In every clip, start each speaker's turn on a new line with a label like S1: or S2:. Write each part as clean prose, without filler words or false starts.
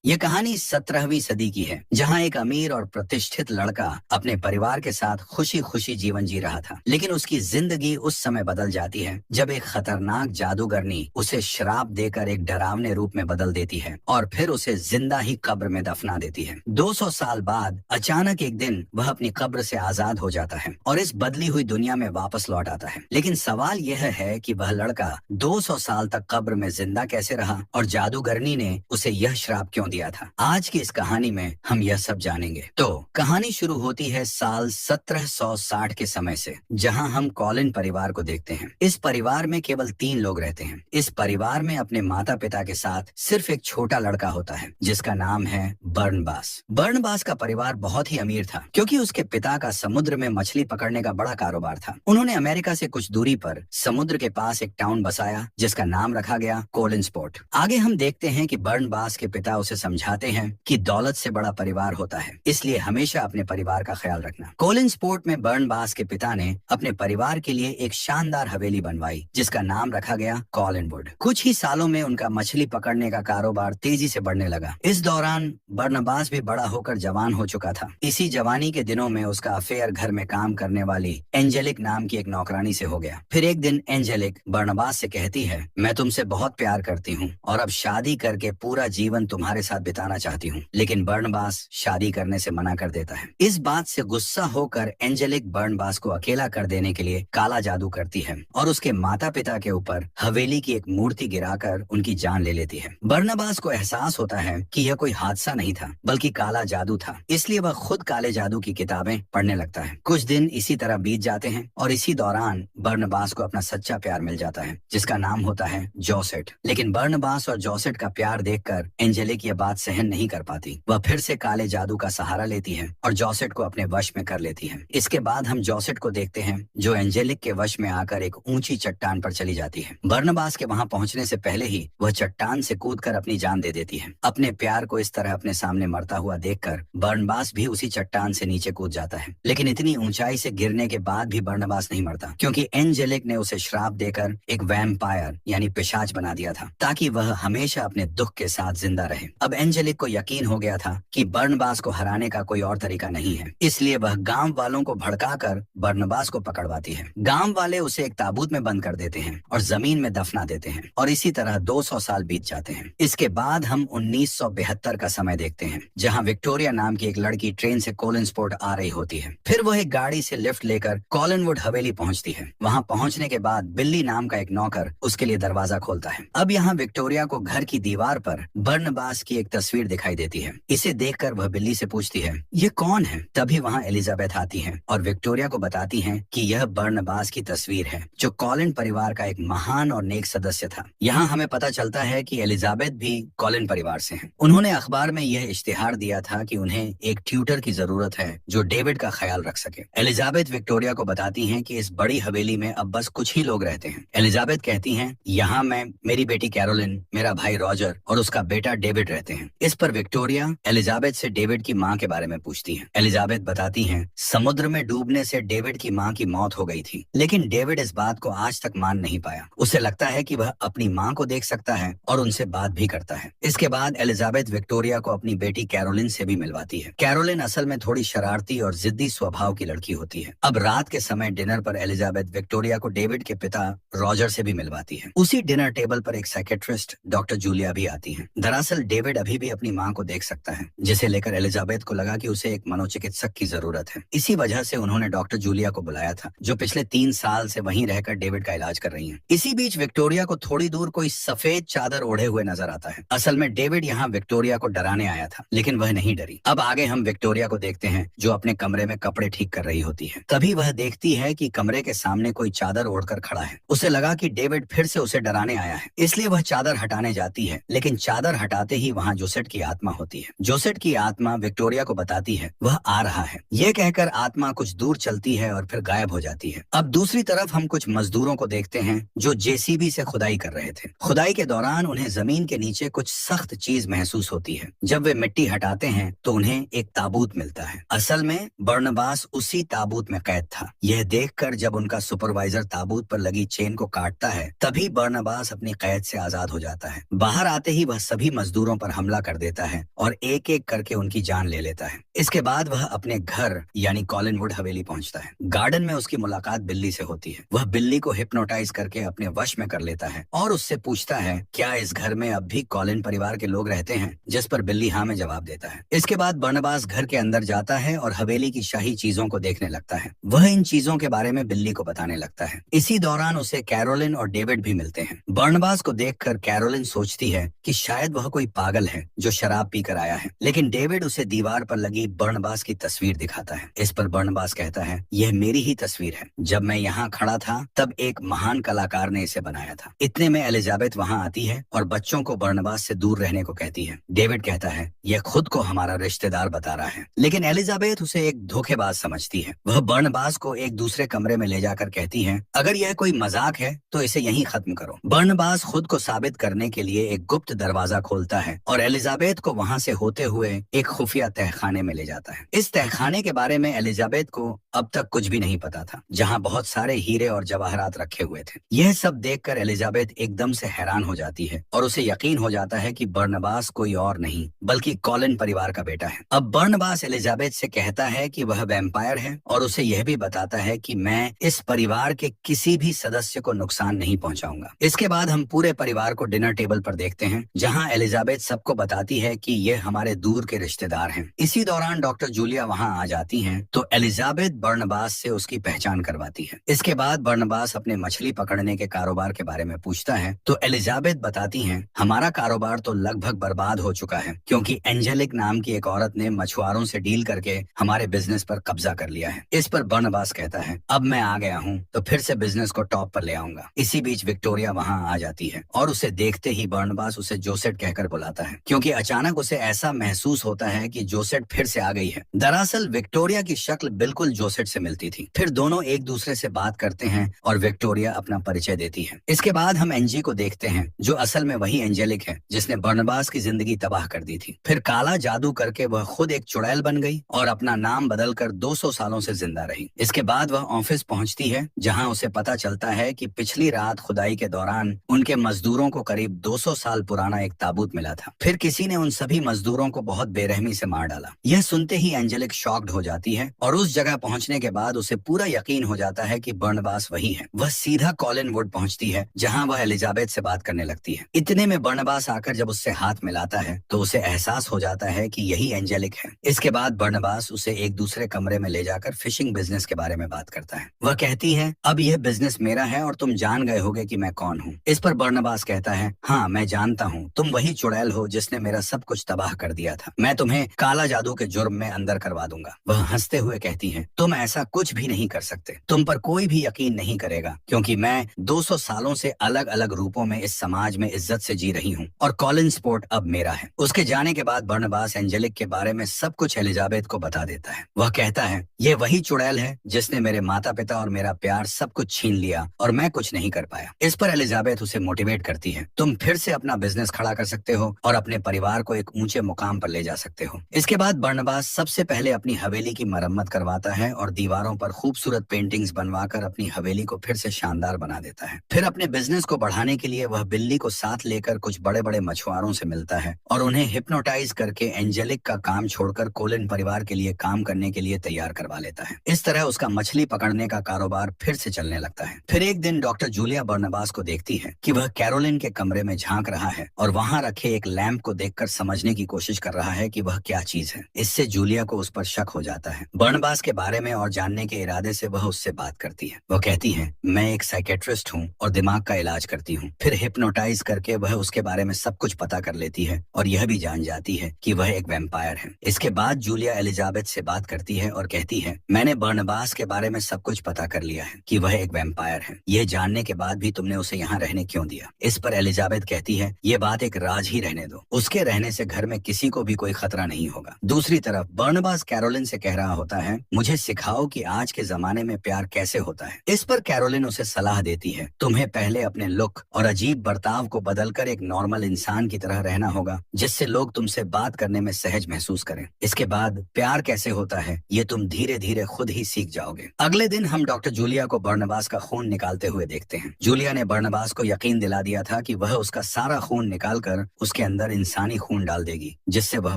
S1: ये कहानी 17वीं सदी की है, जहां एक अमीर और प्रतिष्ठित लड़का अपने परिवार के साथ खुशी खुशी जीवन जी रहा था। लेकिन उसकी जिंदगी उस समय बदल जाती है जब एक खतरनाक जादूगरनी उसे श्राप देकर एक डरावने रूप में बदल देती है और फिर उसे जिंदा ही कब्र में दफना देती है। 200 साल बाद अचानक एक दिन वह अपनी कब्र से आजाद हो जाता है और इस बदली हुई दुनिया में वापस लौट आता है। लेकिन सवाल यह है कि वह लड़का 200 साल तक कब्र में जिंदा कैसे रहा और जादूगरनी ने उसे यह श्राप क्यों दिया था। आज की इस कहानी में हम यह सब जानेंगे। तो कहानी शुरू होती है साल 1760 के समय से, जहां हम कॉलिन परिवार को देखते हैं। इस परिवार में केवल 3 लोग रहते हैं। इस परिवार में अपने माता पिता के साथ सिर्फ एक छोटा लड़का होता है जिसका नाम है बर्नबास। बर्नबास का परिवार बहुत ही अमीर था क्योंकि उसके पिता का समुद्र में मछली पकड़ने का बड़ा कारोबार था। उन्होंने अमेरिका से कुछ दूरी पर समुद्र के पास एक टाउन बसाया जिसका नाम रखा गया कोलिंसपोर्ट। आगे हम देखते हैं कि बर्नबास के पिता उसे समझाते हैं कि दौलत से बड़ा परिवार होता है, इसलिए हमेशा अपने परिवार का ख्याल रखना। कोलिंसपोर्ट में बर्नबास के पिता ने अपने परिवार के लिए एक शानदार हवेली बनवाई जिसका नाम रखा गया कॉलिनवुड। कुछ ही सालों में उनका मछली पकड़ने का कारोबार तेजी से बढ़ने लगा। इस दौरान बर्नबास भी बड़ा होकर जवान हो चुका था। इसी जवानी के दिनों में उसका अफेयर घर में काम करने वाली एंजेलिक नाम की एक नौकरानी से हो गया। फिर एक दिन एंजेलिक बर्नबास से कहती है, मैं तुमसे बहुत प्यार करती हूँ और अब शादी करके पूरा जीवन तुम्हारे साथ बिताना चाहती हूँ। लेकिन बर्नबास शादी करने से मना कर देता है। इस बात से गुस्सा होकर एंजेलिक बर्नबास को अकेला कर देने के लिए काला जादू करती है और उसके माता पिता के ऊपर हवेली की एक मूर्ति गिराकर उनकी जान ले लेती है। बर्नबास को एहसास होता है कि यह कोई हादसा नहीं था बल्कि काला जादू था, इसलिए वह खुद काले जादू की किताबें पढ़ने लगता है। कुछ दिन इसी तरह बीत जाते हैं और इसी दौरान बर्नबास को अपना सच्चा प्यार मिल जाता है जिसका नाम होता है जोसेट। लेकिन बर्नबास और जोसेट का प्यार देखकर एंजेलिक यह बात सहन नहीं कर पाती। वह फिर से काले जादू का सहारा लेती है और जोसेट को अपने वश में कर लेती है। इसके बाद हम जोसेट को देखते हैं जो एंजेलिक के वश में आकर एक ऊंची चट्टान पर चली जाती है। बर्नबास के वहां पहुंचने से पहले ही वह चट्टान से कूदकर अपनी जान दे देती है। अपने प्यार को इस तरह अपने सामने मरता हुआ देखकर बर्नबास भी उसी चट्टान से नीचे कूद जाता है। लेकिन इतनी ऊंचाई से गिरने के बाद भी बर्नबास नहीं मरता क्योंकि एंजेलिक ने उसे श्राप देकर एक वैम्पायर यानी पिशाच बना दिया था ताकि वह हमेशा अपने दुख के साथ जिंदा रहे। अब एंजेलिक को यकीन हो गया था कि बर्नबास को हराने का कोई और तरीका नहीं है, इसलिए वह गांव वालों को भड़काकर बर्नबास को पकड़वाती है। गांव वाले उसे एक ताबूत में बंद कर देते हैं और जमीन में दफना देते हैं और इसी तरह 200 साल बीत जाते हैं। इसके बाद हम 1972 का समय देखते हैं जहां विक्टोरिया नाम की एक लड़की ट्रेन से कोलिंसपोर्ट आ रही होती है। फिर वह एक गाड़ी से लिफ्ट लेकर कॉलिनवुड हवेली पहुंचती है। वहां पहुंचने के बाद बिल्ली नाम का एक नौकर उसके लिए दरवाजा खोलता है। अब यहाँ विक्टोरिया को घर की दीवार पर बर्नबास की एक तस्वीर दिखाई देती है। इसे देखकर वह बिल्ली से पूछती है, ये कौन है? तभी वहाँ एलिजाबेथ आती है और विक्टोरिया को बताती है कि यह बर्नबास की तस्वीर है जो कॉलिन परिवार का एक महान और नेक सदस्य था। यहाँ हमें पता चलता है कि एलिजाबेथ भी कॉलिन परिवार से हैं। उन्होंने अखबार में यह इश्तिहार दिया था कि उन्हें एक ट्यूटर की जरूरत है जो डेविड का ख्याल रख सके। एलिजाबेथ विक्टोरिया को बताती हैं कि इस बड़ी हवेली में अब बस कुछ ही लोग रहते हैं। एलिजाबेथ कहती हैं, यहाँ मैं, मेरी बेटी कैरोलिन, मेरा भाई रॉजर और उसका बेटा डेविड रहते हैं। इस पर विक्टोरिया एलिजाबेथ से डेविड की माँ के बारे में पूछती है। एलिजाबेथ बताती हैं, समुद्र में डूबने से डेविड की माँ की मौत हो गई थी, लेकिन डेविड इस बात को आज तक मान नहीं पाया। उसे लगता है कि वह अपनी माँ को देख सकता है और उनसे बात भी करता है। इसके बाद एलिजाबेथ विक्टोरिया को अपनी बेटी कैरोलिन से भी मिलवाती है। कैरोलिन असल में थोड़ी शरारती और जिद्दी स्वभाव की लड़की होती है। अब रात के समय डिनर पर एलिजाबेथ विक्टोरिया को डेविड के पिता रॉजर से भी मिलवाती है। उसी डिनर टेबल पर एक साइकेट्रिस्ट डॉक्टर जूलिया भी आती है। दरअसल डेविड अभी भी अपनी माँ को देख सकता है, जिसे लेकर एलिजाबेथ को लगा कि उसे एक मनोचिकित्सक की जरूरत है। इसी वजह से उन्होंने डॉक्टर जूलिया को बुलाया था जो पिछले 3 साल से वहीं रहकर डेविड का इलाज कर रही हैं। इसी बीच विक्टोरिया को थोड़ी दूर कोई सफेद चादर ओढ़े हुए नजर आता है। असल में डेविड यहाँ विक्टोरिया को डराने आया था, लेकिन वह नहीं डरी। अब आगे हम विक्टोरिया को देखते हैं जो अपने कमरे में कपड़े ठीक कर रही होती है। तभी वह देखती है कि कमरे के सामने कोई चादर ओढ़कर खड़ा है। उसे लगा कि डेविड फिर से उसे डराने आया है, इसलिए वह चादर हटाने जाती है। लेकिन चादर हटाते ही वहाँ जोसेट की आत्मा होती है। जोसेट की आत्मा विक्टोरिया को बताती है वह आ रहा है। ये कहकर आत्मा कुछ दूर चलती है और फिर गायब हो जाती है। अब दूसरी तरफ हम कुछ मजदूरों को देखते हैं जो जेसीबी से खुदाई कर रहे थे। खुदाई के दौरान उन्हें जमीन के नीचे कुछ सख्त चीज महसूस होती है। जब वे मिट्टी हटाते हैं तो उन्हें एक ताबूत मिलता है। असल में बर्नबास उसी ताबूत में कैद था। यह देखकर जब उनका सुपरवाइजर ताबूत पर लगी चेन को काटता है, तभी बर्नबास अपनी कैद से आजाद हो जाता है। बाहर आते ही वह सभी मजदूरों पर पर हमला कर देता है और एक एक करके उनकी जान ले लेता है। इसके बाद वह अपने घर यानी कॉलिनवुड हवेली पहुंचता है। गार्डन में उसकी मुलाकात बिल्ली से होती है। वह बिल्ली को हिप्नोटाइज करके अपने वश में कर लेता है और उससे पूछता है क्या इस घर में अब भी कॉलिन परिवार के लोग रहते हैं, जिस पर बिल्ली हाँ में जवाब देता है। इसके बाद बर्नबास घर के अंदर जाता है और हवेली की शाही चीजों को देखने लगता है। वह इन चीजों के बारे में बिल्ली को बताने लगता है। इसी दौरान उसे कैरोलिन और डेविड भी मिलते हैं। बर्नबास को देखकर कैरोलिन सोचती है कि शायद वह कोई पागल है जो शराब पीकर आया है, लेकिन डेविड उसे दीवार पर लगी बर्नबास की तस्वीर दिखाता है। इस पर बर्नबास कहता है यह मेरी ही तस्वीर है। जब मैं यहाँ खड़ा था तब एक महान कलाकार ने इसे बनाया था। इतने में एलिजाबेथ वहाँ आती है और बच्चों को बर्नबास से दूर रहने को कहती है। डेविड कहता है यह खुद को हमारा रिश्तेदार बता रहा है, लेकिन एलिजाबेथ उसे एक धोखेबाज समझती है। वह बर्नबास को एक दूसरे कमरे में ले जाकर कहती है अगर यह कोई मजाक है तो इसे यहीं खत्म करो। बर्नबास खुद को साबित करने के लिए एक गुप्त दरवाजा खोलता है और एलिजाबेथ को वहाँ से होते हुए एक खुफिया तहखाने में ले जाता है। इस तहखाने के बारे में एलिजाबेथ को अब तक कुछ भी नहीं पता था, जहाँ बहुत सारे हीरे और जवाहरात रखे हुए थे। यह सब देखकर एलिजाबेथ एकदम से हैरान हो जाती है और उसे यकीन हो जाता है कि बर्नबास कोई और नहीं बल्कि कॉलिन परिवार का बेटा है। अब बर्नबास एलिजाबेथ से कहता है कि वह वैम्पायर है और उसे यह भी बताता है कि मैं इस परिवार के किसी भी सदस्य को नुकसान नहीं पहुंचाऊंगा। इसके बाद हम पूरे परिवार को डिनर टेबल पर देखते हैं, जहां एलिजाबेथ सबको बताती है कि ये हमारे दूर के रिश्तेदार हैं। इसी दौरान डॉक्टर जूलिया वहां आ जाती हैं, तो एलिजाबेथ बर्नबास से उसकी पहचान करवाती है। इसके बाद बर्नबास अपने मछली पकड़ने के कारोबार के बारे में पूछता है, तो एलिजाबेथ बताती हैं हमारा कारोबार तो लगभग बर्बाद हो चुका है, क्योंकि एंजेलिक नाम की एक औरत ने मछुआरों से डील करके हमारे बिजनेस पर कब्जा कर लिया है। इस पर बर्नबास कहता है अब मैं आ गया हूँ तो फिर से बिजनेस को टॉप पर ले आऊंगा। इसी बीच विक्टोरिया वहाँ आ जाती है और उसे देखते ही बर्नबास उसे जोसेट कहकर बुलाता है, क्योंकि अचानक उसे ऐसा महसूस होता है कि जोसेट फिर से आ गई है। दरअसल विक्टोरिया की शक्ल बिल्कुल जोसेट से मिलती थी। फिर दोनों एक दूसरे से बात करते हैं और विक्टोरिया अपना परिचय देती है। इसके बाद हम एंजी को देखते हैं, जो असल में वही एंजेलिक है जिसने बर्नबास की जिंदगी तबाह कर दी थी। फिर काला जादू करके वह खुद एक चुड़ैल बन गई और अपना नाम बदलकर 200 सालों से जिंदा रही। इसके बाद वह ऑफिस पहुंचती है, जहां उसे पता चलता है कि पिछली रात खुदाई के दौरान उनके मजदूरों को करीब 200 साल पुराना एक ताबूत मिला था। फिर किसी ने उन सभी मजदूरों को बहुत बेरहमी से मार डाला। यह सुनते ही एंजेलिक शॉक्ड हो जाती है और उस जगह पहुंचने के बाद उसे पूरा यकीन हो जाता है कि बर्नबास वही है। वह सीधा कॉलिनवुड पहुंचती है, जहां वह एलिजाबेथ से बात करने लगती है। इतने में बर्नबास आकर जब उससे हाथ मिलाता है तो उसे एहसास हो जाता है कि यही एंजेलिक है। इसके बाद बर्नबास उसे एक दूसरे कमरे में ले जाकर फिशिंग बिजनेस के बारे में बात करता है। वह कहती है अब यह बिजनेस मेरा है और तुम जान गए होगे कि मैं कौन हूँ। इस पर बर्नबास कहता है हाँ मैं जानता हूँ, तुम वही चुड़ैल हो जिसने मेरा सब कुछ तबाह कर दिया था। मैं तुम्हें काला जादू के जुर्म में अंदर करवा दूंगा। वह हंसते हुए कहती है तुम ऐसा कुछ भी नहीं कर सकते, तुम पर कोई भी यकीन नहीं करेगा, क्योंकि मैं 200 सालों से अलग अलग रूपों में इस समाज में इज्जत से जी रही हूँ और कॉलिन स्पोर्ट अब मेरा है। उसके जाने के बाद बर्नबास एंजेलिक के बारे में सब कुछ एलिजाबेथ को बता देता है। वह कहता है ये वही चुड़ैल है जिसने मेरे माता पिता और मेरा प्यार सब कुछ छीन लिया और मैं कुछ नहीं कर पाया। इस पर एलिजाबेथ उसे मोटिवेट करती है, तुम फिर से अपना बिजनेस खड़ा कर सकते हो और अपने परिवार को एक ऊंचे मुकाम पर ले जा सकते हो। इसके बाद बर्नबास सबसे पहले अपनी हवेली की मरम्मत करवाता है और दीवारों पर खूबसूरत पेंटिंग्स बनवाकर अपनी हवेली को फिर से शानदार बना देता है। फिर अपने बिजनेस को बढ़ाने के लिए वह बिल्ली को साथ लेकर कुछ बड़े बड़े मछुआरों से मिलता है और उन्हें हिप्नोटाइज करके एंजेलिक का काम छोड़कर कोलिन परिवार के लिए काम करने के लिए तैयार करवा लेता है। इस तरह उसका मछली पकड़ने का कारोबार फिर से चलने लगता है। फिर एक दिन डॉक्टर जूलिया बर्नबास को देखती है कि वह कैरोलिन के कमरे में झांक रहा है और वहां रखे एक लैंप को देखकर समझने की कोशिश कर रहा है कि वह क्या चीज है। इससे जूलिया को उस पर शक हो जाता है। बर्नबास के बारे में और जानने के इरादे से वह उससे बात करती है। वह कहती है मैं एक साइकेट्रिस्ट हूँ और दिमाग का इलाज करती हूँ। फिर हिप्नोटाइज करके वह उसके बारे में सब कुछ पता कर लेती है और यह भी जान जाती है कि वह एक वैम्पायर है। इसके बाद जूलिया एलिजाबेथ से बात करती है और कहती है मैंने बर्नबास के बारे में सब कुछ पता कर लिया है कि वह एक वैम्पायर है। यह जानने के बाद भी तुमने उसे यहाँ रहने क्यों दिया? इस पर एलिजाबेथ कहती है ये बात एक राज ही रहने दो, उसके रहने से घर में किसी को भी कोई खतरा नहीं होगा। दूसरी तरफ बर्नबास कैरोलिन से कह रहा होता है मुझे सिखाओ कि आज के जमाने में प्यार कैसे होता है। इस पर कैरोलिन उसे सलाह देती है तुम्हें पहले अपने लुक और अजीब बर्ताव को बदलकर एक नॉर्मल इंसान की तरह रहना होगा, जिससे लोग तुमसे बात करने में सहज महसूस करें। इसके बाद प्यार कैसे होता है ये तुम धीरे धीरे खुद ही सीख जाओगे। अगले दिन हम डॉक्टर जूलिया को बर्नबास का खून निकालते हुए देखते हैं। जूलिया ने बर्नबास को यकीन दिला दिया था कि वह उसका सारा खून निकालकर उसके अंदर अंदर इंसानी खून डाल देगी, जिससे वह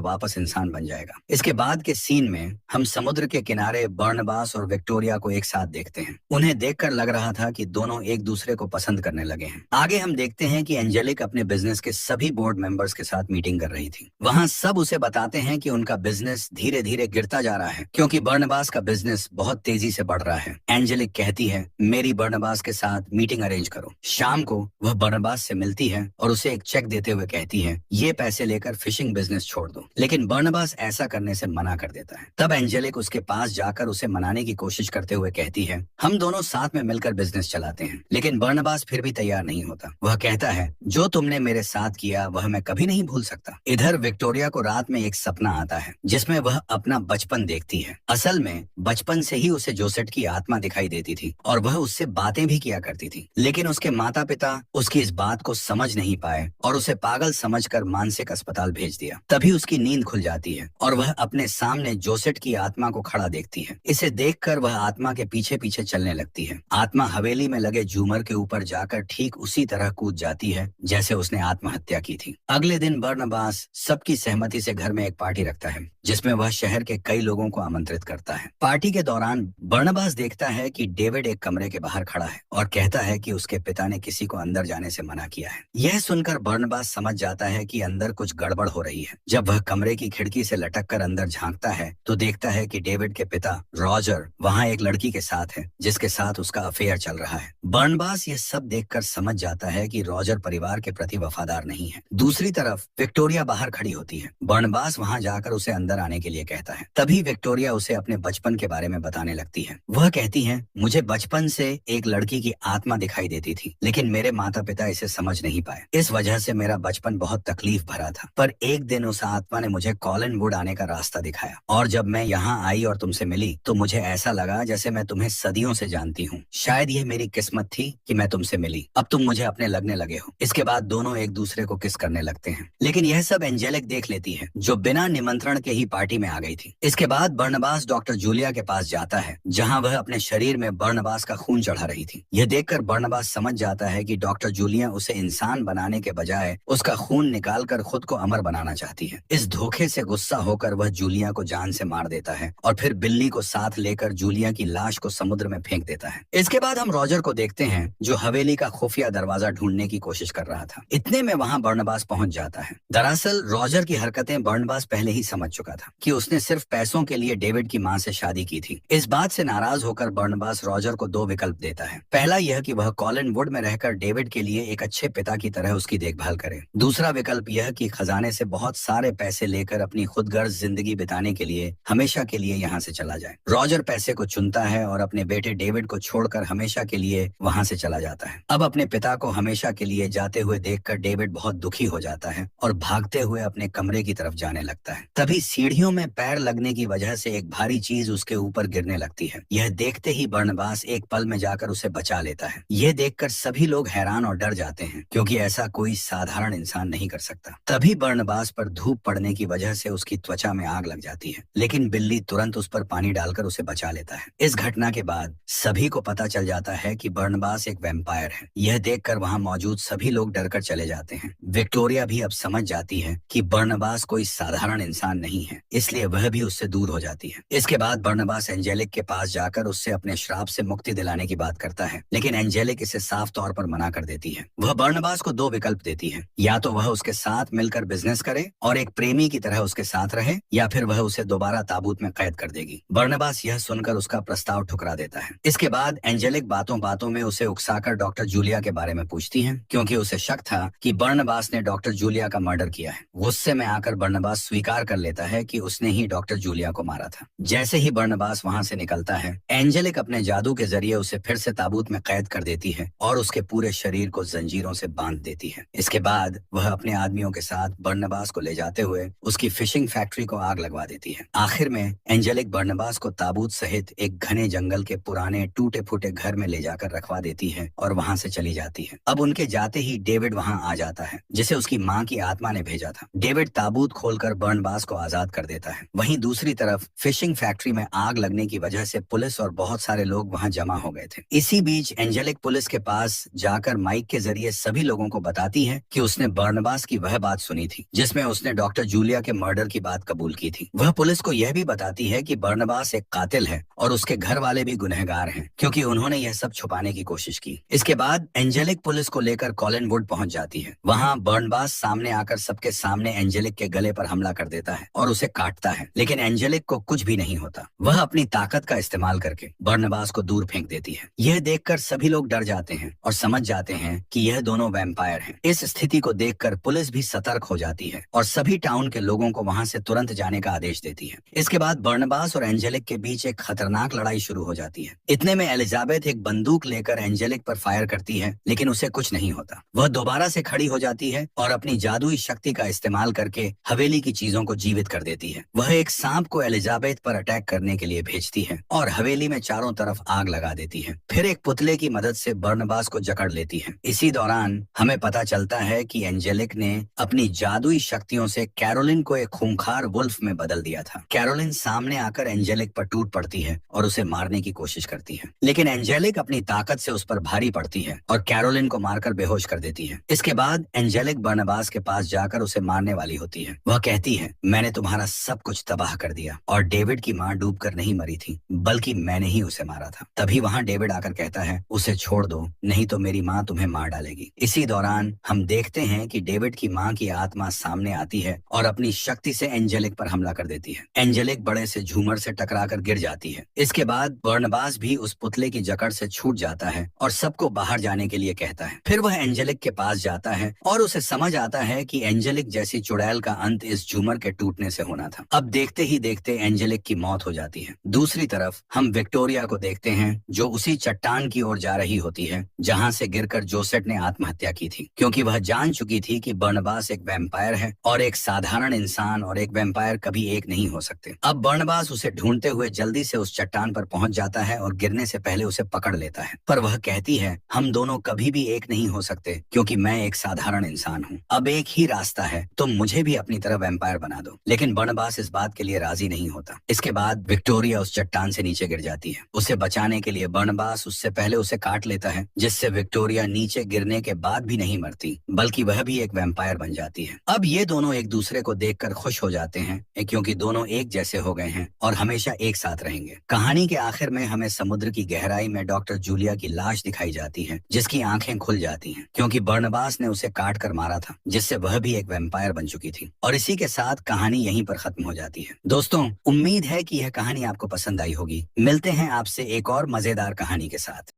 S1: वापस इंसान बन जाएगा। इसके बाद के सीन में हम समुद्र के किनारे बर्नबास और विक्टोरिया को एक साथ देखते हैं। उन्हें देखकर लग रहा था कि दोनों एक दूसरे को पसंद करने लगे हैं। आगे हम देखते हैं कि एंजेलिक अपने बिजनेस के सभी बोर्ड मेंबर्स के साथ मीटिंग कर रही थी। वहाँ सब उसे बताते हैं कि उनका बिजनेस धीरे धीरे गिरता जा रहा है, क्योंकि बर्नबास का बिजनेस बहुत तेजी से बढ़ रहा है। एंजेलिक कहती है, मेरी बर्नबास के साथ मीटिंग अरेंज करो। शाम को वह बर्नबास से मिलती है और उसे एक चेक देते हुए कहती है, ये पैसे लेकर फिशिंग बिजनेस छोड़ दो। लेकिन बर्नबास ऐसा करने से मना कर देता है। तब एंजेलिक उसके पास जाकर उसे मनाने की कोशिश करते हुए कहती है, हम दोनों साथ में मिलकर बिजनेस चलाते हैं। लेकिन बर्नबास फिर भी तैयार नहीं होता। वह कहता है, जो तुमने मेरे साथ किया वह मैं कभी नहीं भूल सकता। इधर विक्टोरिया को रात में एक सपना आता है, जिसमें वह अपना बचपन देखती है। असल में बचपन से ही उसे जोसेट की आत्मा दिखाई देती थी और वह उससे बातें भी किया करती थी। लेकिन उसके माता पिता उसकी इस बात को समझ नहीं पाए और उसे पागल समझकर मानसिक अस्पताल भेज दिया। तभी उसकी नींद खुल जाती है और वह अपने सामने जोसेट की आत्मा को खड़ा देखती है। इसे देखकर वह आत्मा के पीछे पीछे चलने लगती है। आत्मा हवेली में लगे झूमर के ऊपर जाकर ठीक उसी तरह कूद जाती है जैसे उसने आत्महत्या की थी। अगले दिन बर्नबास सबकी सहमति से घर में एक पार्टी रखता है, जिसमें वह शहर के कई लोगों को आमंत्रित करता है। पार्टी के दौरान बर्नबास देखता है कि डेविड एक कमरे के बाहर खड़ा है और कहता है कि उसके पिता ने किसी को अंदर जाने से मना किया है। यह सुनकर बर्नबास समझ जाता है कि अंदर कुछ गड़बड़ हो रही है। जब वह कमरे की खिड़की से लटक कर अंदर झांकता है तो देखता है कि डेविड के पिता रॉजर वहाँ एक लड़की के साथ है, जिसके साथ उसका अफेयर चल रहा है। बर्नबास ये सब देखकर समझ जाता है कि रॉजर परिवार के प्रति वफादार नहीं है। दूसरी तरफ विक्टोरिया बाहर खड़ी होती है। बर्नबास वहाँ जाकर उसे अंदर आने के लिए कहता है। तभी विक्टोरिया उसे अपने बचपन के बारे में बताने लगती है। वह कहती है, मुझे बचपन से एक लड़की की आत्मा दिखाई देती थी, लेकिन मेरे माता पिता इसे समझ नहीं पाए। इस वजह से मेरा बचपन बहुत तकलीफ भरा था। पर एक दिन उस आत्मा ने मुझे कॉलिनवुड आने का रास्ता दिखाया और जब मैं यहाँ आई और तुमसे मिली तो मुझे ऐसा लगा जैसे मैं तुम्हें सदियों से जानती हूँ। शायद ये मेरी किस्मत थी कि मैं तुमसे मिली। अब तुम मुझे अपने लगने लगे हो। इसके बाद दोनों एक दूसरे को किस करने लगते हैं। लेकिन यह सब एंजेलिक देख लेती है, जो बिना निमंत्रण के ही पार्टी में आ गई थी। इसके बाद बर्नबास डॉक्टर जूलिया के पास जाता है, जहाँ वह अपने शरीर में बर्नबास का खून चढ़ा रही थी। यह देखकर बर्नबास समझ जाता है कि डॉक्टर जूलिया उसे इंसान बनाने के बजाय उसका खून निकालकर खुद को अमर बनाना चाहती है। इस धोखे से गुस्सा होकर वह जूलिया को जान से मार देता है और फिर बिल्ली को साथ लेकर जूलिया की लाश को समुद्र में फेंक देता है। इसके बाद हम रॉजर को देखते हैं, जो हवेली का खुफिया दरवाजा ढूंढने की कोशिश कर रहा था। इतने में वहाँ बर्नबास पहुंच जाता है। दरअसल रॉजर की हरकतें बर्नबास पहले ही समझ चुका था कि उसने सिर्फ पैसों के लिए डेविड की माँ से शादी की थी। इस बात से नाराज होकर बर्नबास रॉजर को दो विकल्प देता है। पहला यह कि वह कॉलिनवुड में रहकर डेविड के लिए एक अच्छे पिता की तरह उसकी देखभाल करे। दूसरा विकल्प यह कि खजाने से बहुत सारे पैसे लेकर अपनी खुदगर्ज जिंदगी बिताने के लिए हमेशा के लिए यहाँ से चला जाए। रॉजर पैसे को चुनता है और अपने बेटे डेविड को छोड़कर हमेशा के लिए वहाँ से चला जाता है। अब अपने पिता को हमेशा के लिए जाते हुए देखकर डेविड बहुत दुखी हो जाता है और भागते हुए अपने कमरे की तरफ जाने लगता है। तभी सीढ़ियों में पैर लगने की वजह से एक भारी चीज उसके ऊपर गिरने लगती है। यह देखते ही बर्नबास एक पल में जाकर उसे बचा लेता है। यह देखकर सभी लोग हैरान और डर जाते हैं, क्योंकि ऐसा कोई साधारण इंसान नहीं कर सकता। तभी बर्नबास पर धूप पड़ने की वजह से उसकी त्वचा में आग लग जाती है, लेकिन बिल्ली तुरंत उस पर पानी डालकर उसे बचा लेता है। इस घटना के बाद सभी को पता चल जाता है कि बर्नबास एक वैम्पायर है। यह देखकर वहाँ मौजूद सभी लोग डरकर चले जाते हैं। विक्टोरिया भी अब समझ जाती है कि बर्नबास कोई साधारण इंसान नहीं है, इसलिए वह भी उससे दूर हो जाती है। इसके बाद बर्नबास एंजेलिक के पास जाकर उससे अपने श्राप से मुक्ति दिलाने की बात करता है, लेकिन एंजेलिक इसे साफ तौर पर मना कर देती है। वह बर्नबास को दो विकल्प देती है, या तो वह उसके साथ मिलकर बिजनेस करे और एक प्रेमी की तरह उसके साथ रहे, या फिर वह उसे दोबारा ताबूत में कैद कर देगी। बर्नबास यह सुनकर उसका प्रस्ताव ठुकरा देता है। इसके बाद एंजेलिक बातों बातों में उसे उकसाकर डॉक्टर जूलिया के बारे में पूछती है, क्योंकि उसे शक था कि बर्नबास ने डॉक्टर जूलिया का मर्डर किया है। गुस्से में आकर बर्नबास स्वीकार कर लेता है कि उसने ही डॉक्टर जूलिया को मारा था। जैसे ही बर्नबास वहाँ से निकलता है, एंजेलिक अपने जादू के जरिए उसे फिर से ताबूत में कैद कर देती है और उसके पूरे शरीर को जंजीरों से बांध देती है। इसके बाद वह अपने आदमियों के साथ बर्नबास को ले जाते हुए उसकी फिशिंग फैक्ट्री को आग लगवा देती है। आखिर में एंजेलिक बर्नबास को ताबूत सहित एक घने जंगल के पुराने टूटे फूटे घर में ले जाकर रखवा देती है और वहाँ से चली जाती है। अब उनके जाते ही डेविड वहाँ आ जाता है, जिसे उसकी माँ की आत्मा ने भेजा था। डेविड ताबूत खोलकर बर्नबास को आजाद कर देता है। वहीं दूसरी तरफ फिशिंग फैक्ट्री में आग लगने की वजह से पुलिस और बहुत सारे लोग वहाँ जमा हो गए थे। इसी बीच एंजेलिक पुलिस के पास जाकर माइक के जरिए सभी लोगों को बताती है कि उसने बर्नबास की वह बात सुनी थी जिसमें उसने डॉक्टर जूलिया के मर्डर की बात कबूल की थी। वह पुलिस को यह भी बताती है कि बर्नबास एक कातिल है और उसके घर वाले भी गुनहगार हैं क्योंकि उन्होंने यह सब छुपाने की कोशिश की। इसके बाद एंजेलिक पुलिस को लेकर कॉलिनवुड पहुंच जाती है। वहां बर्नबास सामने आकर सबके सामने एंजेलिक के गले पर हमला कर देता है और उसे काटता है, लेकिन एंजेलिक को कुछ भी नहीं होता। वह अपनी ताकत का इस्तेमाल करके बर्नबास को दूर फेंक देती है। यह देखकर सभी लोग डर जाते हैं और समझ जाते हैं कि यह दोनों वैम्पायर हैं। इस स्थिति को देखकर पुलिस भी सतर्क हो जाती है और सभी टाउन के लोगों को वहां से तुरंत जाने का आदेश देती है। इसके बाद बर्नबास और एंजेलिक के बीच एक खतरनाक लड़ाई शुरू हो जाती है। इतने में एलिजाबेथ एक बंदूक लेकर एंजेलिक पर फायर करती है, लेकिन उसे कुछ नहीं होता। वह दोबारा से खड़ी हो जाती है और अपनी जादुई शक्ति का इस्तेमाल करके हवेली की चीजों को जीवित कर देती है। वह एक सांप को एलिजाबेथ पर अटैक करने के लिए भेजती है और हवेली में चारों तरफ आग लगा देती है। फिर एक पुतले की मदद से बर्नबास को जकड़ लेती है। इसी दौरान हमें पता चलता है कि एंजेलिक ने अपनी जादुई शक्तियों से कैरोलिन को एक खूंखार वुल्फ में बदल दिया था। कैरोलिन सामने आकर एंजेलिक पर टूट पड़ती है और उसे मारने की कोशिश करती है, लेकिन एंजेलिक अपनी ताकत से उस पर भारी पड़ती है और कैरोलिन को मारकर बेहोश कर देती है। इसके बाद एंजेलिक बर्नबास के पास जाकर उसे मारने वाली होती है। वह कहती है, मैंने तुम्हारा सब कुछ तबाह कर दिया और डेविड की माँ डूबकर नहीं मरी थी, बल्कि मैंने ही उसे मारा था। तभी वहाँ डेविड आकर कहता है, उसे छोड़ दो, नहीं तो मेरी माँ तुम्हें मार डालेगी। इसी दौरान हम देखते हैं कि डेविड की माँ की आत्मा सामने आती है और अपनी शक्ति से एंजेलिक पर हमला कर देती है। एंजेलिक बड़े से झूमर से टकराकर गिर जाती है। इसके बाद बर्नबास भी उस पुतले की जकड़ से छूट जाता है और सबको बाहर जाने के लिए कहता है। फिर वह एंजेलिक के पास जाता है और उसे समझ आता है कि एंजेलिक जैसी चुड़ैल का अंत इस झूमर के टूटने से होना था। अब देखते ही देखते एंजेलिक की मौत हो जाती है। दूसरी तरफ हम विक्टोरिया को देखते हैं जो उसी चट्टान की ओर जा रही होती है जहाँ से गिरकर जोसेट ने आत्महत्या की थी, क्योंकि वह जान चुकी थी कि बर्नबास एक वैम्पायर है और एक साधारण इंसान और एक वैम्पायर कभी एक नहीं हो सकते। अब बर्नबास उसे ढूंढते हुए जल्दी से उस चट्टान पर पहुंच जाता है और गिरने से पहले उसे पकड़ लेता है, पर वह कहती है, हम दोनों कभी भी एक नहीं हो सकते क्योंकि मैं एक साधारण इंसान हूँ। अब एक ही रास्ता है, तुम मुझे भी अपनी तरह वैम्पायर बना दो। लेकिन बर्नबास इस बात के लिए राजी नहीं होता। इसके बाद विक्टोरिया उस चट्टान से नीचे गिर जाती है। उसे बचाने के लिए बर्नबास उससे पहले उसे काट लेता है, जिससे विक्टोरिया नीचे गिरने के बाद भी नहीं मरती, बल्कि वह भी एक वैम्पायर बन जाती है। अब ये दोनों एक दूसरे को देखकर खुश हो जाते हैं क्योंकि दोनों एक जैसे हो गए हैं और हमेशा एक साथ रहेंगे। कहानी के आखिर में हमें समुद्र की गहराई में डॉक्टर जूलिया की लाश दिखाई जाती है, जिसकी आंखें खुल जाती हैं क्योंकि बर्नबास ने उसे काट कर मारा था, जिससे वह भी एक वैम्पायर बन चुकी थी। और इसी के साथ कहानी यहीं पर खत्म हो जाती है। दोस्तों, उम्मीद है कि यह कहानी आपको पसंद आई होगी। मिलते हैं आपसे एक और मजेदार कहानी के साथ।